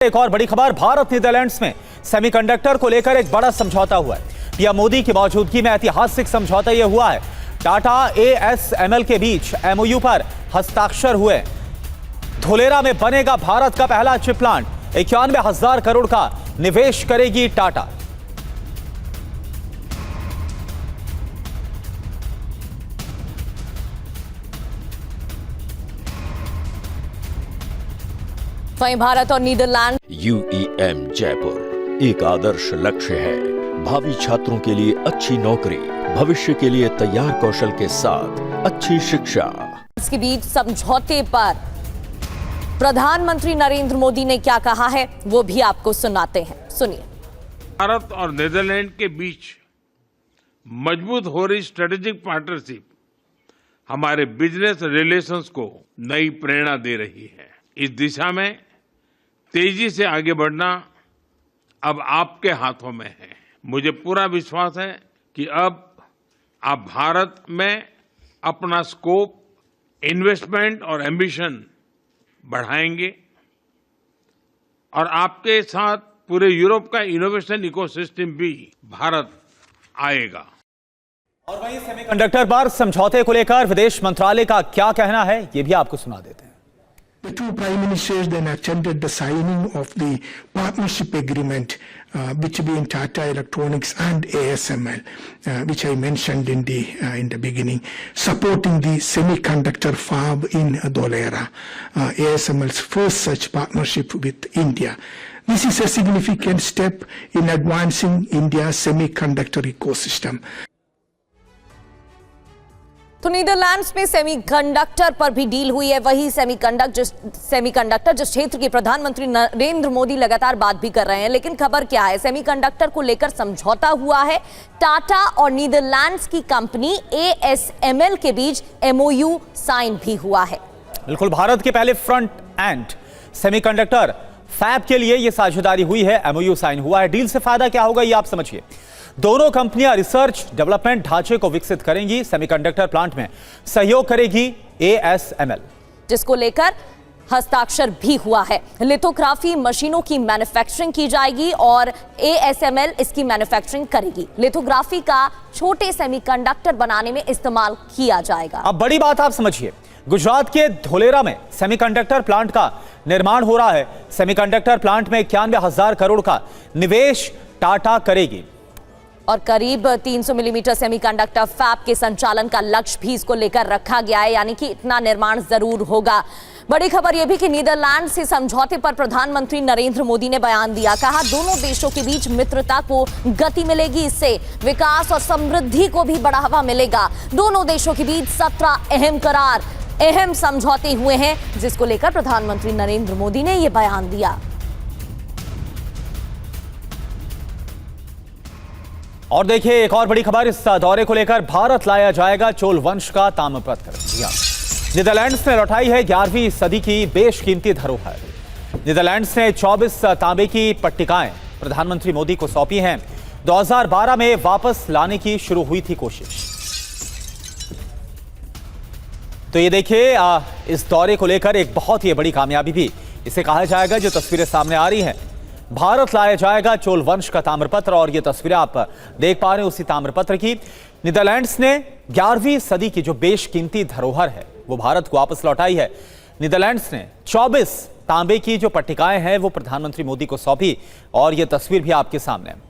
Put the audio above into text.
एक और बड़ी खबर, भारत नीदरलैंड्स में सेमीकंडक्टर को लेकर एक बड़ा समझौता हुआ है। पीएम मोदी की मौजूदगी में ऐतिहासिक समझौता यह हुआ है। टाटा ASML के बीच MOU पर हस्ताक्षर हुए। धोलेरा में बनेगा भारत का पहला चिप प्लांट। 91,000 करोड़ का निवेश करेगी टाटा। वहीं भारत और नीदरलैंड UEM जयपुर एक आदर्श लक्ष्य है। भावी छात्रों के लिए अच्छी नौकरी, भविष्य के लिए तैयार कौशल के साथ अच्छी शिक्षा। के बीच समझौते पर प्रधानमंत्री नरेंद्र मोदी ने क्या कहा है वो भी आपको सुनाते हैं, सुनिए। भारत और नीदरलैंड के बीच मजबूत हो रही स्ट्रेटेजिक पार्टनरशिप हमारे बिजनेस रिलेशंस को नई प्रेरणा दे रही है। इस दिशा में तेजी से आगे बढ़ना अब आपके हाथों में है। मुझे पूरा विश्वास है कि अब आप भारत में अपना स्कोप, इन्वेस्टमेंट और एम्बिशन बढ़ाएंगे और आपके साथ पूरे यूरोप का इनोवेशन इकोसिस्टम भी भारत आएगा। और वहीं सेमीकंडक्टर पर समझौते को लेकर विदेश मंत्रालय का क्या कहना है, ये भी आपको सुना देते हैं। The two prime ministers then attended the signing of the partnership agreement between Tata Electronics and ASML, which I mentioned in the beginning, supporting the semiconductor fab in Dholera, ASML's first such partnership with India. This is a significant step in advancing India's semiconductor ecosystem. तो Netherlands में semiconductor पर भी deal हुई है। वही semiconductor जिस क्षेत्र के प्रधानमंत्री नरेंद्र मोदी लगातार बात भी कर रहे हैं। लेकिन खबर क्या है, सेमीकंडक्टर को लेकर समझौता हुआ है। टाटा और नीदरलैंड्स की कंपनी ASML के बीच MOU साइन भी हुआ है। बिल्कुल, भारत के पहले फ्रंट एंड सेमीकंडक्टर फैब के लिए यह साझेदारी हुई है, MOU साइन हुआ है। डील से फायदा क्या होगा ये आप समझिए। दोनों कंपनियां रिसर्च डेवलपमेंट ढांचे को विकसित करेंगी। सेमीकंडक्टर प्लांट में सहयोग करेगी ASML, जिसको लेकर हस्ताक्षर भी हुआ है। लिथोग्राफी मशीनों की मैन्युफैक्चरिंग की जाएगी और ASML इसकी मैन्युफैक्चरिंग करेगी। लिथोग्राफी का छोटे सेमीकंडक्टर बनाने में इस्तेमाल किया जाएगा। अब बड़ी बात आप समझिए, गुजरात के धोलेरा में सेमीकंडक्टर प्लांट का निर्माण हो रहा है। सेमीकंडक्टर प्लांट में 91,000 करोड़ का निवेश टाटा करेगी और करीब 300 मिलीमीटर सेमीकंडक्टर फैब के संचालन का लक्ष्य भी इसको लेकर रखा गया है, यानी कि इतना निर्माण जरूर होगा। बड़ी खबर यह भी कि नीदरलैंड से समझौते पर प्रधानमंत्री नरेंद्र मोदी ने बयान दिया। कहा, दोनों देशों के बीच मित्रता को गति मिलेगी, इससे विकास और समृद्धि को भी बढ़ावा मिलेगा। दोनों देशों के बीच 17 अहम करार, अहम समझौते हुए हैं, जिसको लेकर प्रधानमंत्री नरेंद्र मोदी ने यह बयान दिया। और देखिए एक और बड़ी खबर, इस दौरे को लेकर भारत लाया जाएगा चोल वंश का ताम्रपत्र। नीदरलैंड्स ने लौटाई है 11वीं सदी की बेशकीमती धरोहर। नीदरलैंड्स ने 24 तांबे की पट्टिकाएं प्रधानमंत्री मोदी को सौंपी हैं। 2012 में वापस लाने की शुरू हुई थी कोशिश। तो ये देखिए, इस दौरे को लेकर एक बहुत ही बड़ी कामयाबी भी इसे कहा जाएगा। जो तस्वीरें सामने आ रही हैं, भारत लाया जाएगा चोल वंश का ताम्रपत्र और ये तस्वीरें आप देख पा रहे हैं उसी ताम्रपत्र की। नीदरलैंड्स ने 11वीं सदी की जो बेशकीमती धरोहर है वो भारत को वापस लौटाई है। नीदरलैंड्स ने 24 तांबे की जो पट्टिकाएं हैं वो प्रधानमंत्री मोदी को सौंपी और ये तस्वीर भी आपके सामने है।